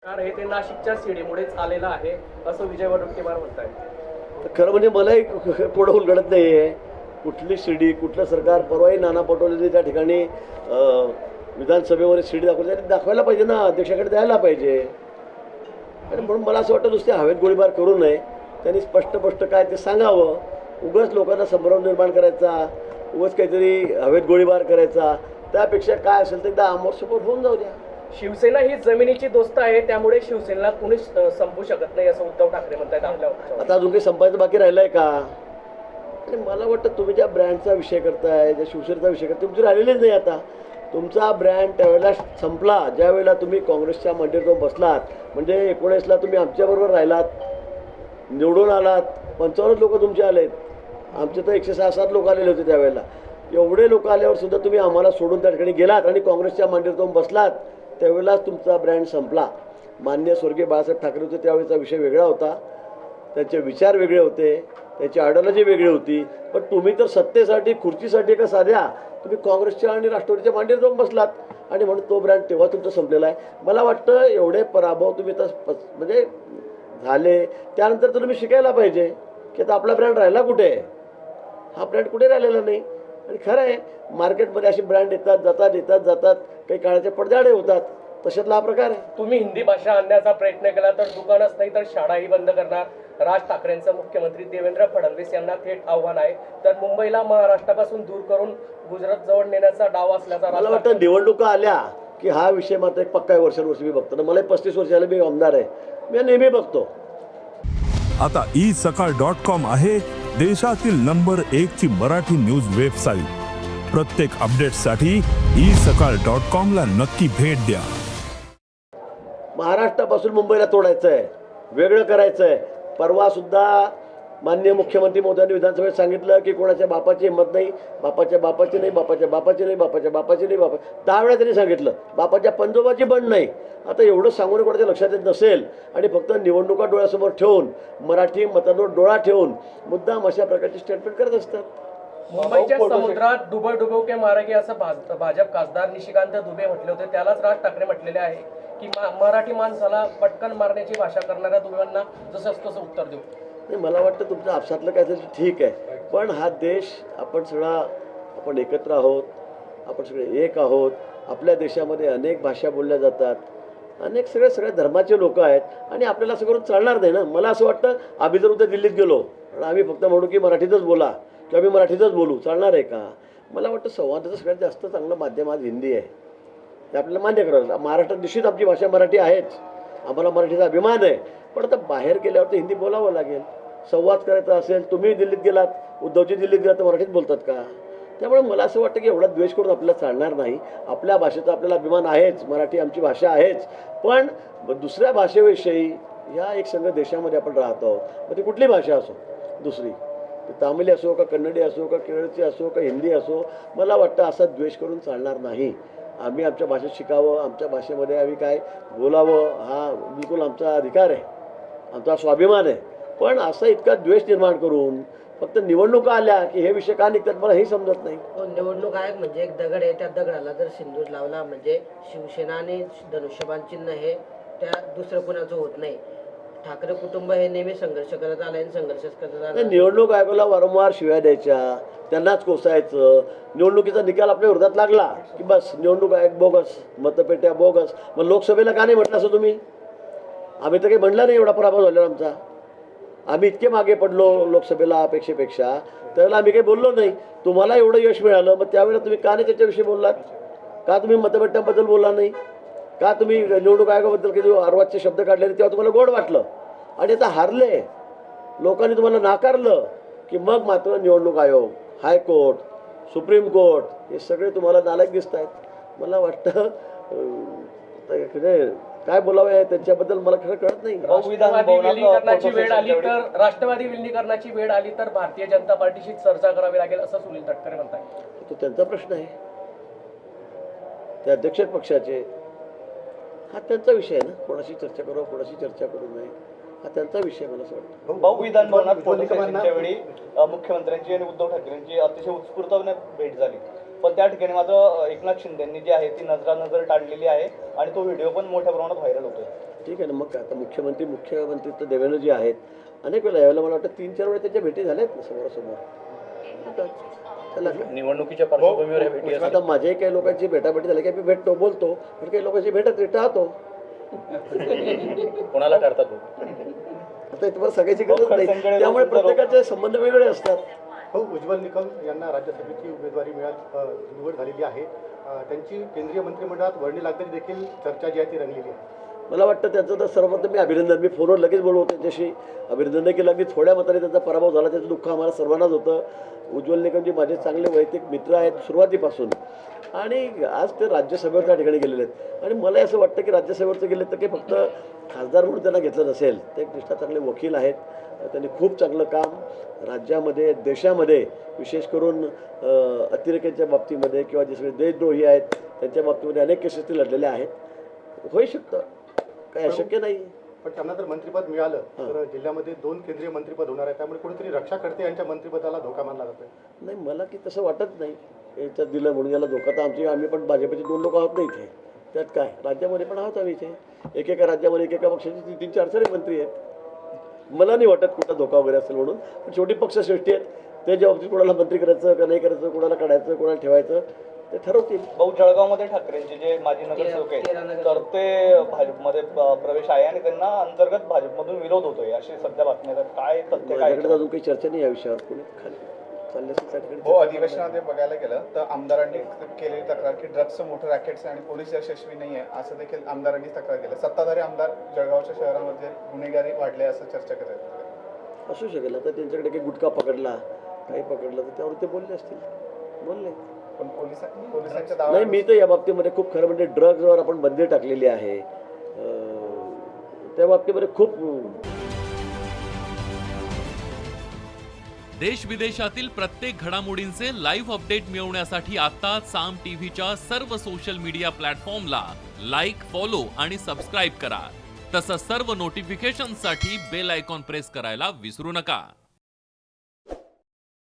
Car हे ते नाशिकच्या सीडीमुळेच आलेलं आहे असं विजय वडेट्टीवार म्हणतायत. खरं म्हणजे मलाही पुढं उलगडत नाही आहे. कुठली शिडी कुठलं सरकार. परवाही नाना पटोलेंनी त्या ठिकाणी विधानसभेमध्ये शिडी दाखवली. त्यांनी दाखवायला पाहिजे ना, अध्यक्षाकडे द्यायला पाहिजे. आणि म्हणून मला असं वाटतं नुसते हवेत गोळीबार करू नये. त्यांनी स्पष्ट काय ते सांगावं. उगाच लोकांना संभ्रम निर्माण करायचा, उगाच काहीतरी हवेत गोळीबार करायचा, त्यापेक्षा काय असेल तर एकदा आमोरसमोर होऊन जाऊ द्या. शिवसेना ही जमिनीची दोस्त आहे, त्यामुळे शिवसेनेला कुणीच संपू शकत नाही असं उद्धव ठाकरे म्हणतायत आपल्या. आता अजून काही संपायचं बाकी राहिलं आहे का? आणि मला वाटतं तुम्ही ज्या ब्रँडचा विषय करताय, ज्या शिवसेनेचा विषय करताय, तुमची राहिलेलीच नाही. आता तुमचा ब्रँड त्यावेळेला संपला ज्यावेळेला तुम्ही काँग्रेसच्या मंडळीत जाऊन बसलात. म्हणजे 19ला तुम्ही आमच्याबरोबर राहिलात, निवडून आलात, 55 लोक तुमचे आलेत. आमचे तर 106-7 लोक आलेले होते त्यावेळेला. एवढे लोक आल्यावर सुद्धा तुम्ही आम्हाला सोडून त्या ठिकाणी गेलात आणि काँग्रेसच्या मंडळीत जाऊन बसलात. त्यावेळेलाच तुमचा ब्रँड संपला. माननीय स्वर्गीय बाळासाहेब ठाकरे होते त्यावेळेचा विषय वेगळा होता, त्यांचे विचार वेगळे होते, त्याची आयडिओलॉजी वेगळी होती. पण तुम्ही तर सत्तेसाठी खुर्चीसाठी का साध्या तुम्ही काँग्रेसच्या आणि राष्ट्रवादीच्या मांडीवर जाऊन बसलात आणि म्हणून तो ब्रँड तेव्हा तुमचा संपलेला आहे. मला वाटतं एवढे पराभव तुम्ही तर म्हणजे झाले त्यानंतर तर तुम्ही शिकायला पाहिजे की आता आपला ब्रँड राहिला कुठे. हा ब्रँड कुठे राहिलेला नाही. आणि खरं आहे मार्केटमध्ये अशी ब्रँड येतात जातात काही काळाचे पडद्याडे होतात. तशातला हा प्रकार आहे. तुम्ही हिंदी भाषा आणण्याचा प्रयत्न केला तर दुकानच नाही तर शाळाही बंद करणार. राज ठाकरेंचं मुख्यमंत्री देवेंद्र फडणवीस यांना थेट आव्हान आहे. तर मुंबईला महाराष्ट्रापासून दूर करून गुजरात जवळ नेण्याचा डाव असल्याचा मला वाटतं निवडणुका आल्या की हा विषय मात्र एक पक्का आहे. वर्षानुवर्षी मी बघतो ना, मला 35 वर्ष झाले, मी आमदार आहे, मी नेहमी बघतो. आता isakal.com आहे देशातील नंबर 1 ची मराठी न्यूज वेबसाईट. प्रत्येक अपडेटसाठी isakal.com ला नक्की भेट द्या. महाराष्ट्रापासून मुंबईला तोडायचं आहे, वेगळं करायचं आहे. परवा सुद्धा माननीय मुख्यमंत्री मोदयांनी विधानसभेत सांगितलं की कोणाच्या बापाची हिंमत नाही, बापाची नाही, बापाची नाही. 10 वेळा त्यांनी सांगितलं. बापाच्या पंजोबाची बंड नाही. आता एवढं सांगून कोणाच्या लक्षात येत नसेल आणि फक्त निवडणुका डोळ्यासमोर ठेवून मराठी मतांवर डोळा ठेवून मुद्दाम अशा प्रकारची स्टेटमेंट करत असतात. मुंबईच्या समुद्रात डुबो के मारेगे असं भाजप खासदार निशिकांत दुबे म्हटले होते. त्यालाच राज ठाकरे म्हटलेले आहे की मराठी माणसाला पटकन मारण्याची भाषा करणाऱ्या दुबेंना जसं तसं उत्तर देऊ. नाही, मला वाटतं तुमचं आपसातलं काहीतरी ठीक आहे, पण हा देश आपण एकत्र आहोत, आपण सगळे एक आहोत. आपल्या देशामध्ये अनेक भाषा बोलल्या जातात, अनेक सगळ्या धर्माचे लोक आहेत आणि आपल्याला असं करून चालणार नाही ना. मला असं वाटतं आम्ही जर उद्या दिल्लीत गेलो आणि आम्ही फक्त म्हणू की मराठीतच बोला किंवा आम्ही मराठीतच बोलू, चालणार आहे का? मला वाटतं संवादाचं सगळ्यात जास्त चांगलं माध्यम आज हिंदी आहे, ते आपल्याला मान्य करायला. महाराष्ट्रात निश्चित आमची भाषा मराठी आहेच, आम्हाला मराठीचा अभिमान आहे. पण आता बाहेर गेल्यावर तर हिंदी बोलावं लागेल. संवाद करायचा असेल, तुम्ही दिल्लीत गेलात, उद्धवजी दिल्लीत गेलात तर मराठीत बोलतात का? त्यामुळे मला असं वाटतं की एवढा द्वेष करून आपल्याला चालणार नाही. आपल्या भाषेचा आपल्याला अभिमान आहेच, मराठी आमची भाषा आहेच. पण दुसऱ्या भाषेविषयी या एक संघ देशामध्ये आपण राहत आहोत, मग ती कुठली भाषा असो, दुसरी तामिळी असो का कन्नडी असो का केरळची असो का हिंदी असो, मला वाटतं असा द्वेष करून चालणार नाही. आम्ही आमच्या भाषेत शिकावं, आमच्या भाषेमध्ये आम्ही काय बोलावं, हा बिलकुल आमचा अधिकार आहे, आमचा स्वाभिमान आहे. पण असा इतका द्वेष निर्माण करून फक्त निवडणुका आल्या की हे विषय का निघतात मला हे समजत नाही. निवडणूक आयोग म्हणजे एक दगड आहे, त्या दगडाला जर सिंदूर लावला म्हणजे शिवसेना आणि धनुष्यबाण चिन्ह हे त्या दुसरं कोणाचं होत नाही. ठाकरे कुटुंब हे नेहमी संघर्ष करत आलं आणि संघर्षच करत आलं. निवडणूक आयोगाला वारंवार शिव्या द्यायच्या, त्यांनाच कोसायचं. निवडणुकीचा निकाल आपल्या विरोधात लागला की बस निवडणूक आयोग बोगस, मतपेट्या बोगस. मग लोकसभेला का नाही म्हटलं असं तुम्ही? आम्ही तर काही म्हणलं नाही एवढा पराभव झालेला आमचा. आम्ही इतके मागे पडलो लोकसभेला अपेक्षेपेक्षा, त्यावेळेला आम्ही काही बोललो नाही. तुम्हाला एवढं यश मिळालं, मग त्यावेळेला तुम्ही का नाही त्याच्याविषयी बोललात? का तुम्ही मतपेट्यांबद्दल बोलला नाही? का तुम्ही निवडणूक आयोगाबद्दल काही अर्वाच्य शब्द काढले तेव्हा तुम्हाला गोड वाटलं? आणि आता हारले, लोकांनी तुम्हाला नाकारलं की मग मात्र निवडणूक आयोग, हायकोर्ट, सुप्रीम कोर्ट हे सगळे तुम्हाला नालायक दिसत आहेत. मला वाटतं काय बोलावं त्यांच्याबद्दल मला खरं कळत नाही. राष्ट्रवादी विलिनीकरणाची वेळ आली तर भारतीय जनता पार्टीशी चर्चा करावी लागेल असं सुनील तटकरे म्हणतात. तो त्यांचा प्रश्न आहे, ते अध्यक्ष पक्षाचे, हा त्यांचा विषय आहे ना. कोणाशी चर्चा करू कोणाशी चर्चा करू नये हा त्यांचा विषय मला असं वाटतं. भाऊ विधान भवनात पोलिसांच्या वेळी मुख्यमंत्र्यांची आणि उद्धव ठाकरेंची अतिशय उत्स्फूर्तपणे भेट झाली, पण त्या ठिकाणी मात्र एकनाथ शिंदेंनी जी आहे ती नजरानजर टाळलेली आहे आणि तो व्हिडिओ पण मोठ्या प्रमाणात व्हायरल होतोय. ठीक आहे ना, मग काय आता मुख्यमंत्री तर देवेंद्रजी आहेत. अनेक वेळा यावेळेला मला वाटतं 3-4 वेळा त्यांच्या भेटी झाल्या आहेत ना समोरासमोर. आता चला काय. निवडणुकीच्या पार्श्वभूमीवर ह्या भेटी आता माझ्याही काही लोकांची भेटाभेटी झाली की मी भेटतो बोलतो, पण काही लोकांची भेटत राहतो. कोणाला ठरतात? आता तुम्हाला सगळ्याची गरज नाही, त्यामुळे प्रत्येकाचे संबंध वेगळे असतात. हो, उज्ज्वल निकम यांना राज्यसभेची उमेदवारी निवड झालेली आहे. त्यांची केंद्रीय मंत्रिमंडळात वर्णी लागण्याची देखील चर्चा जी आहे ती रंगलेली आहे. मला वाटतं त्याचं तर सर्वप्रथम मी अभिनंदन, मी फोनवर लगेच बोललो त्यांच्याशी, अभिनंदन केलं. अगदी थोड्या मताने त्यांचा पराभव झाला, त्याचं दुःख आम्हाला सर्वांनाच होतं. उज्ज्वल निकमजी माझे चांगले वैयक्तिक मित्र आहेत सुरुवातीपासून, आणि आज ते राज्यसभेवर त्या ठिकाणी गेलेले आहेत. आणि मला असं वाटतं की राज्यसभेवरचं गेले तर काही फक्त खासदार म्हणून त्यांना घेतलं नसेल, ते एक निष्ठा चांगले वकील आहेत. त्यांनी खूप चांगलं काम राज्यामध्ये देशामध्ये विशेष करून अतिरेक्यांच्या बाबतीमध्ये किंवा जे सगळे देशद्रोही आहेत त्यांच्या बाबतीमध्ये अनेक केसेस ते लढलेले आहेत. होऊ शकतं, काही अशक्य नाही. पण त्यांना जर मंत्रिपद मिळालं तर जिल्ह्यामध्ये 2 केंद्रीय मंत्रिपद होणार आहे, त्यामुळे कुठेतरी रक्षा खडसे यांच्या मंत्रिपदाला धोका मानला जातोय. नाही, मला की तसं वाटत नाही याच्यात दिलं म्हणून याला धोका. तर आम्ही पण भाजपचे 2 लोक आहोत ना इथे, त्यात काय, राज्यामध्ये पण आहोत आम्ही इथे. एकेका राज्यामध्ये एकेका पक्षाचे 3-4 मंत्री आहेत. मला नाही वाटत कुठला धोका वगैरे असेल म्हणून. पण शेवटी पक्षश्रेष्ठी आहेत, त्याच्या बाबतीत कोणाला मंत्री करायचं का नाही करायचं, कोणाला काढायचं कोणाला ठेवायचं ते ठरवतील. भाऊ, जळगावमध्ये ठाकरेंचे जे माजी नगरसेवक आहेत तर ते भाजपमध्ये प्रवेश आहे आणि त्यांना अंतर्गत भाजपमधून विरोध होतोय अशी सध्या बातमी आहे. काय तथ्य काय? माझ्याकडे अजून काही चर्चा नाही या विषयावर, कोणी खाली चालले असेल त्या ठिकाणी. हो, अधिवेशनामध्ये बघायला गेलं तर आमदारांनी केलेली तक्रार की ड्रग्सचं मोठं रॅकेट्स आणि पोलीस यशस्वी नाही आहे असं देखील आमदारांनी तक्रार केलं. सत्ताधारी आमदार जळगावच्या शहरामध्ये गुन्हेगारी वाढले असं चर्चा करत असू शकेल. आता त्यांच्याकडे काही गुटखा पकडला काही पकडला तर त्यावर ते बोलले असतील, बोलले. पण पोलिसांच्या नाही, दावा मी तर या बाबतीमध्ये खूप खरं म्हणजे ड्रग्जवर आपण बंदी टाकलेली आहे, त्या बाबतीमध्ये खूप. देश विदेशातील प्रत्येक घडामोडींचे लाईव्ह अपडेट मिळवण्यासाठी आता साम टीव्हीच्या सर्व सोशल मीडिया प्लॅटफॉर्मला लाईक, फॉलो आणि सबस्क्राईब करा. तसंच सर्व नोटिफिकेशनसाठी बेल आयकॉन प्रेस करायला विसरू नका.